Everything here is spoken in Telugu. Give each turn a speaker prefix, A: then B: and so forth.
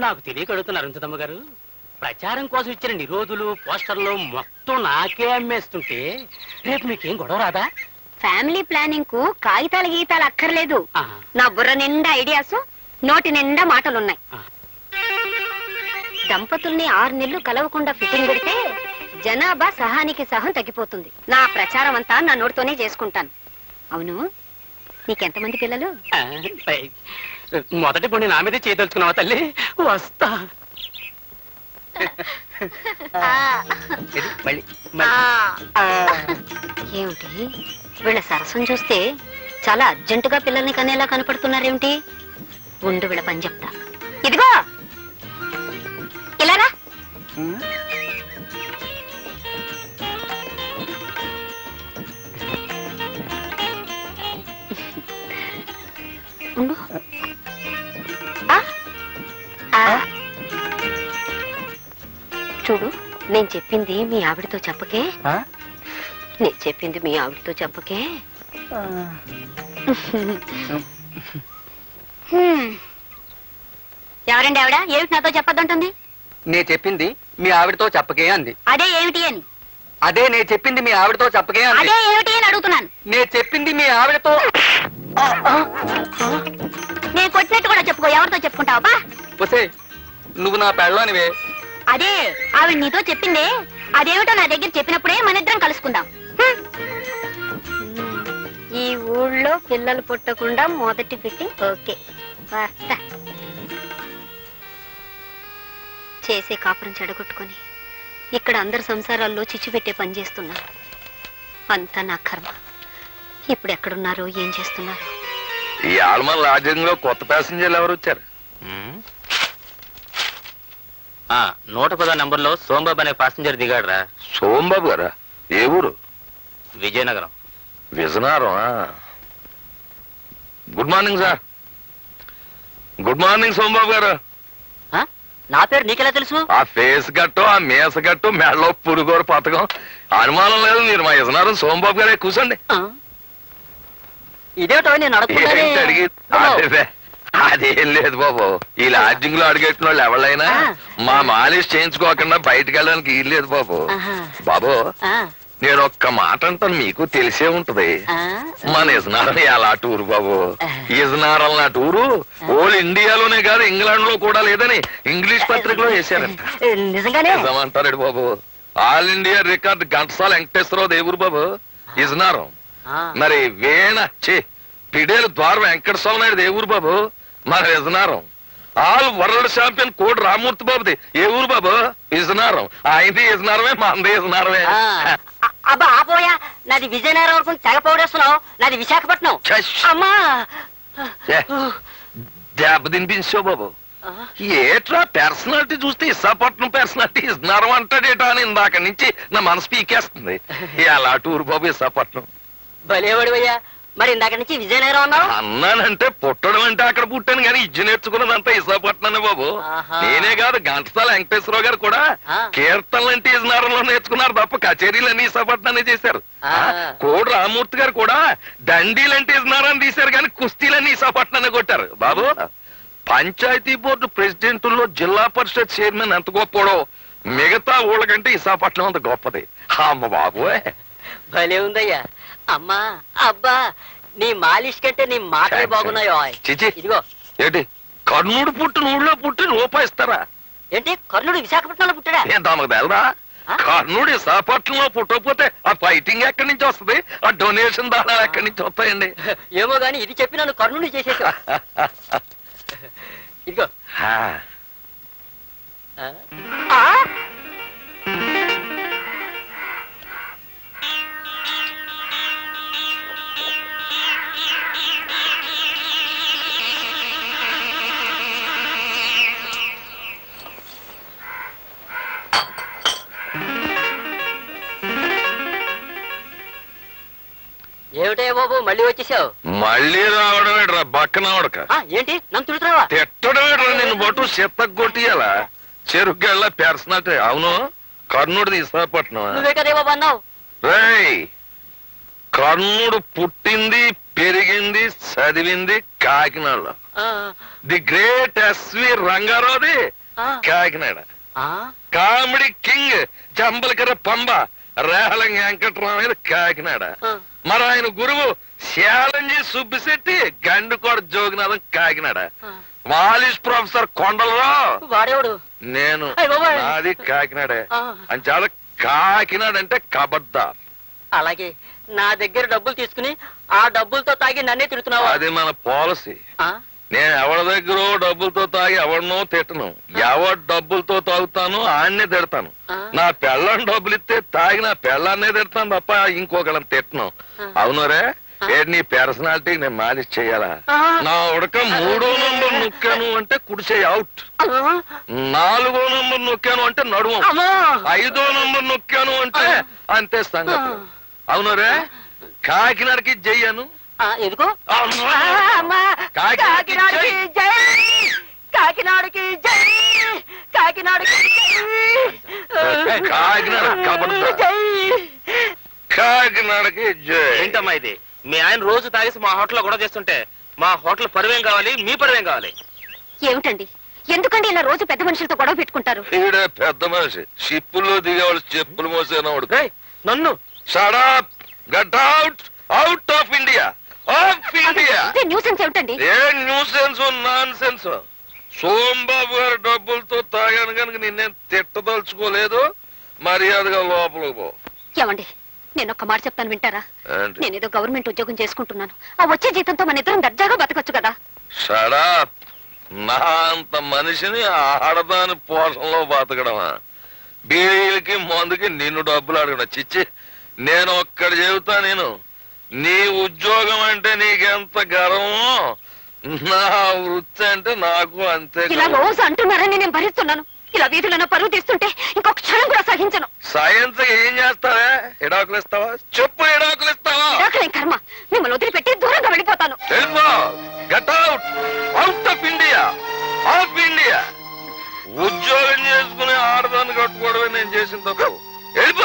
A: నాకు తెలియకడుగుతున్నారు అరుంధతమ్మ గారు. ప్రచారం కోసం ఇచ్చిన నిరోధులు పోస్టర్లు మొత్తం నాకే అమ్మేస్తుంటే రేపు మీకేం గొడవ రాదా?
B: ఫ్యామిలీ ప్లానింగ్ కు కాగితాలు గీతాలు అక్కర్లేదు. నా బుర్ర నిండా ఐడియాస్, నోటి నిండా మాటలున్నాయి. దంపతుల్ని 6 నెలలు కలవకుండా ఫిట్టింగ్ పెడితే జనాభా సహానికి సహం తగ్గిపోతుంది. నా ప్రచారం అంతా నా నోటితోనే చేసుకుంటాను. అవును, నీకెంతమంది పిల్లలు?
A: మొదటి పొండి నా మీదే చేయదలుచుకున్నావా తల్లి? వస్తా.
B: ఏమిటి వీళ్ళ సరసం చూస్తే చాలా అర్జెంటుగా పిల్లల్ని కనేలా కనపడుతున్నారేమిటి? ఉండు వీళ్ళ పని చెప్తా. ఇదిగో ఇలారా. ఉండు. చూడు, నేను చెప్పింది మీ ఆవిడతో చెప్పకే. నేను చెప్పింది మీ ఆవిడతో చెప్పకే. ఎవరండి ఆవిడ? ఏమిటి నాతో చెప్పొద్దంటుంది?
C: నే చెప్పింది మీ ఆవిడతో చెప్పకే అంది.
B: అదే ఏమిటి అని?
C: అదే నే చెప్పింది మీ ఆవిడతో చెప్పకే అంది.
B: అదే ఏమిటి అని అడుగుతున్నాను.
C: నే చెప్పింది మీ ఆవిడతో.
B: నేను కొట్టినట్టు కూడా చెప్పుకో. ఎవరితో చెప్పుకుంటావా?
C: ఒసే, నువ్వు నా పెళ్ళానివే.
B: అదే ఆవిడ నీతో చెప్పిందే. అదేమిటో నా దగ్గర చెప్పినప్పుడే మన ఇద్దరం కలుసుకుందాం. ఈ ఊళ్ళో పిల్లలు పుట్టకుండా మొదటి ఫిట్టింగ్ ఓకే. వస్తా. చేసే కాపురం చెడగొట్టుకొని ఇక్కడ అందరి సంసారాల్లో చిచ్చు పెట్టే పని చేస్తున్నారు. అంతా నా కర్మ. ఇప్పుడు ఎక్కడున్నారో ఏం చేస్తున్నారు?
D: ఈ ఆల్మన్ లాడ్జింగ్ లో కొత్త ప్యాసింజర్లు ఎవరు వచ్చారు?
A: 110 నంబర్లో సోంబాబు అనే ప్యాసింజర్ దిగాడురా.
D: సోంబాబు గారా? ఏ ఊరు?
A: Vizianagaram.
D: Vizianagaram. Good morning sir. Good morning Sombabu గారు.
A: నా పేరు నీకెలా తెలుసు?
D: ఆ ఫేస్ గట్టు, ఆ మేస గట్టు, మెడలో పురుగోరు పథకం అనుమానం లేదు. మీరు మా విజయనగరం సోంబాబు గారే. కూర్చోండి.
A: ఇదేటో నేను
D: అడిగి అదేం లేదు బాబు. ఈ లాడ్జింగ్ లో అడిగెట్టిన వాళ్ళు ఎవరైనా మా మాలిష్ చేయించుకోకుండా బయటకు వెళ్ళడానికి వీలు లేదు బాబు. బాబు, నేను ఒక్క మాట అంటాను, మీకు తెలిసే ఉంటది. మన ఇజనారం ఎలా టూరు బాబు. ఇజనారం నా టూరు ఓల్ ఇండియాలోనే కాదు, ఇంగ్లాండ్ లో కూడా లేదని ఇంగ్లీష్ పత్రికలో వేశారంట. నిజమంటారు బాబు. All India record Ghantasala Venkateswararao దేవురు బాబు ఇజనారం. మరి పిడేలు ద్వారం వెంకట స్వామి నాయుడు ఏ ఊరు బాబు? మన విజయనగరం. ఆల్ వరల్డ్ ఛాంపియన్ కోడి రామూర్తి బాబుది ఏ ఊరు బాబు? విజయనగరం. ఆయనది విజయనగరమే, మనది విజయనగరమే.
B: అబ్బా ఆపోయా, నాది విజయనగరం వరకు తెగ పౌడేస్తున్నావు. నాది విశాఖపట్నం. అమ్మా
D: దెబ్బ తినిపించావు బాబు. ఏట్రా పర్సనాలిటీ చూస్తే విశాఖపట్నం పర్సనాలిటీ విజయనగరం అంటాడేటా అని ఇందాక నుంచి నా మనసు పీకేస్తుంది. ఎలా టూరు బాబు విశాఖపట్నం.
B: భలేవాడివయ్యా. మరి ఇందాక నుంచి విజయనగరం అన్నావు?
D: అన్నానంటే పుట్టడం అంటే అక్కడ పుట్టాను కానీ ఇజ్జు నేర్చుకున్నదంతా విశాఖపట్నం బాబు. నేనే కాదు, ఘంటసాల వెంకటేశ్వరరావు గారు కూడా కీర్తనలు అంటే విజయనగరంలో నేర్చుకున్నారు తప్ప కచేరీలన్నీ విశాఖపట్నాన్ని చేశారు. కోడి రామూర్తి గారు కూడా దండీలంటే విజయనగరం తీశారు కానీ కుస్తీలన్నీ విశాఖపట్నాన్ని కొట్టారు బాబు. పంచాయతీ బోర్డు ప్రెసిడెంట్లో జిల్లా పరిషత్ చైర్మన్ ఎంత గొప్పడో మిగతా ఊళ్ళకంటే విశాఖపట్నం అంత గొప్పది. అమ్మ బాబు,
B: భలే ఉందయ్యా. అమ్మా అబ్బా, నీ మాలిష్ కంటే నీ మాటలే బాగున్నాయో.
D: ఇదిగో ఏంటి కర్ణుడు పుట్టిన ఊళ్ళో పుట్టి రూపాయిస్తారా
B: ఏంటి? కర్ణుడు విశాఖపట్నంలో పుట్టాడా?
D: ఏం తమకు తెలదా? కర్ణుడు విశాఖపట్నంలో పుట్టకపోతే ఆ ఫైటింగ్ ఎక్కడి నుంచి వస్తుంది? ఆ డొనేషన్ దానాలు ఎక్కడి నుంచి వస్తాయండి?
B: ఏమో గాని ఇది చెప్పి నన్ను కర్ణుడు చేసేసా. ఇదిగో ఏమిటే బాబు మళ్ళీ వచ్చేసావు?
D: మళ్ళీ రావడమేట్రా బక్కనవడక.
B: ఏంటి నన్ను తిడుతున్నావా?
D: తిట్టడమేట్రా, నిన్ను బట్టు చెత్తకు కొట్టియాలా చెరుగ్గళ్ళ పెర్సనట్టే. అవును, కర్ణుడిది విశాఖపట్నం.
B: నువ్వే కదే బాబు అన్నావు.
D: రేయ్, కర్ణుడు పుట్టింది పెరిగింది చదివింది కాకినాడలో. ది గ్రేట్ ఎస్వి రంగారావుది కాకినాడ. కామెడీ కింగ్ జంబలకర పంబ రేహలం వెంకటరామయ్య కాకినాడ. మరి ఆయన గురువు శాలంజీ సుబ్బిశెట్టి గండుకోట జోగినాథం కాకినాడ. మాలిష్ ప్రొఫెసర్ కొండలరావు
A: వాడేవాడు
D: నేను, నాది కాకినాడే. అని చాలా కాకినాడ అంటే కబడ్దార్.
A: అలాగే నా దగ్గర డబ్బులు తీసుకుని ఆ డబ్బులతో తాగి నన్నే తిడుతున్నావా?
D: అది మన పాలసీ. నేను ఎవరి దగ్గర డబ్బులతో తాగి ఎవరినో తిట్టను. ఎవరి డబ్బులతో తాగుతాను ఆయన్నే తిడతాను. నా పెళ్ళని డబ్బులు ఇస్తే తాగి నా పెళ్ళాన్నే తిడతాను తప్ప ఇంకొకళ్ళని తిట్టను. అవునరే, నీ పర్సనాలిటీ నేను మాలిష్ చెయ్యాలా? నా ఉడక 3వ నంబర్ నొక్కాను అంటే కుడిచేయి అవుట్, 4వ నంబర్ నొక్కాను అంటే నడుము, 5వ నంబర్ నొక్కాను అంటే అంతే సంగతి. అవునరే, కాకినాడకి జయ్యాను.
A: ఎందుకో
D: కాకినాడకి
A: కాకినాడకి కాకినాడకి
D: కాకినాడ కాకినాడకి జై.
E: ఏంటమ్మా ఇది? మీ ఆయన రోజు తాగేసి మా హోటల్లో గొడవ చేస్తుంటే మా హోటల్ పరువేం కావాలి, మీ పరువేం కావాలి?
B: ఏమిటండి, ఎందుకండి ఇలా రోజు పెద్ద మనుషులతో గొడవ పెట్టుకుంటారు?
D: ఈడే పెద్ద మనిషి, షిప్పుల్లో దిగేవాళ్ళు చెప్పులు మోసేనవాడు.
E: నన్ను
D: shut up, get out, out of India, of India.
B: Nuisance ఏమిటండి?
D: ఏ న్యూసెన్స్ నాన్ సెన్స్? సోంబాబు గారి డబ్బులతో తాగాను కనుక నిన్నేం తిట్టదలుచుకోలేదు. మర్యాదగా లోపలికి పో.
B: ఏమండి, నేను ఒక్క మాట చెప్తాను, వింటారా?
D: ఏంటి?
B: నేనేదో గవర్నమెంట్ ఉద్యోగం చేసుకుంటున్నాను. ఆ వచ్చే జీతంతో మన ఇద్దరం దర్జాగా బతకొచ్చు కదా.
D: Shut up. నా అంత మనిషిని ఆడదాని పోషణలో బతకడమా? బీడీలకి మందుకి నిన్ను డబ్బులు అడగడం చిచ్చి. నేను ఒక్కడి చెబుతా, నేను నీ ఉద్యోగం అంటే నీకెంత గర్వమో నా వృత్తి అంటే నాకు అంతే.
B: ఇలా రోజు అంటున్నారని నేను భరిస్తున్నాను. ఇలా వీధులను పరువు తీస్తుంటే ఇంకొక క్షణం కూడా సహించను.
D: సైన్స్ ఏం చేస్తావా? ఎడాకులు ఇస్తావా? చెప్పు, ఎడాకులు ఇస్తావా?
B: ఇడాకులేం కర్మ, మిమ్మల్ని వదిలిపెట్టి దూరంగా వెళ్ళిపోతాను.
D: Get out, out of India, of India. ఉద్యోగం చేసుకుని ఆడదాన్ని కట్టుకోవడమే నేను చేసిన తప్పు. వెళ్ళిపో.